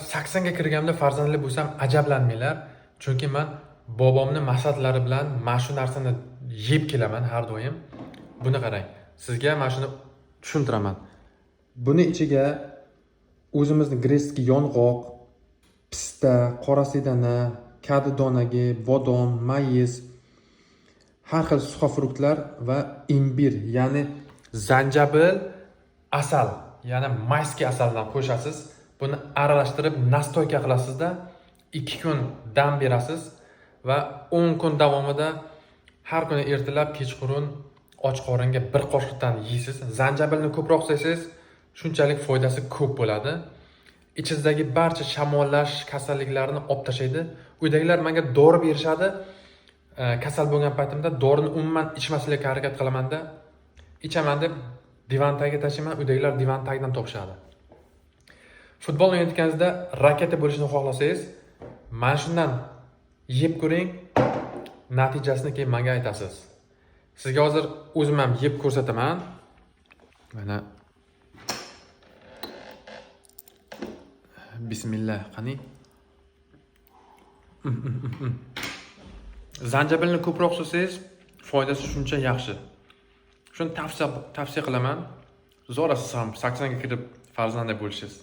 80 ga kirganimda farzandli bo'lsam ajablanmanglar, chunki men bobomning maslahatlari bilan mana shu narsani yeb kelaman har doim. Buni qarang. Sizga mana shuni tushuntiraman. Buni ichiga o'zimizning greskiy yong'oq, pista, qora sedana, kadidonagi, bodom, mayiz, har xil suxofruktlar va imbir, ya'ni zanjabil, asal, ya'ni mayskiy asaldan qo'shasiz. Buni aralashtirib nastoyka qilasizda 2 kun dam berasiz va 10 kun davomida har kuni ertalab, kechqurun och qoringa bir qoshiqdan yeysiz. Zanjabilni ko'proq yesangiz, shunchalik foydasi ko'p bo'ladi. Ichingizdagi barcha shamollash kasalliklarini olib tashlaydi. Uydagilar menga dori berishadi. Kasal bo'lgan paytimda dorini umuman ichmaslikka harakat qilaman-da. Ichaman deb divan tagiga tashlayman, uydagilar divan tagidan topishadi. Futbol o'ynayotganingizda raketa bo'lishini xohlasangiz, mana shundan yeb ko'ring, natijasini keyin menga aytasiz. Sizga hozir o'zim ham yeb ko'rsataman. Mana bismillah, qani. Zanjabilni ko'proq yesangiz, foydasi shuncha yaxshi. Shuni tavsiya qilaman. Zo'rasiz ham 80 ga kirib farzandli bo'lishingiz.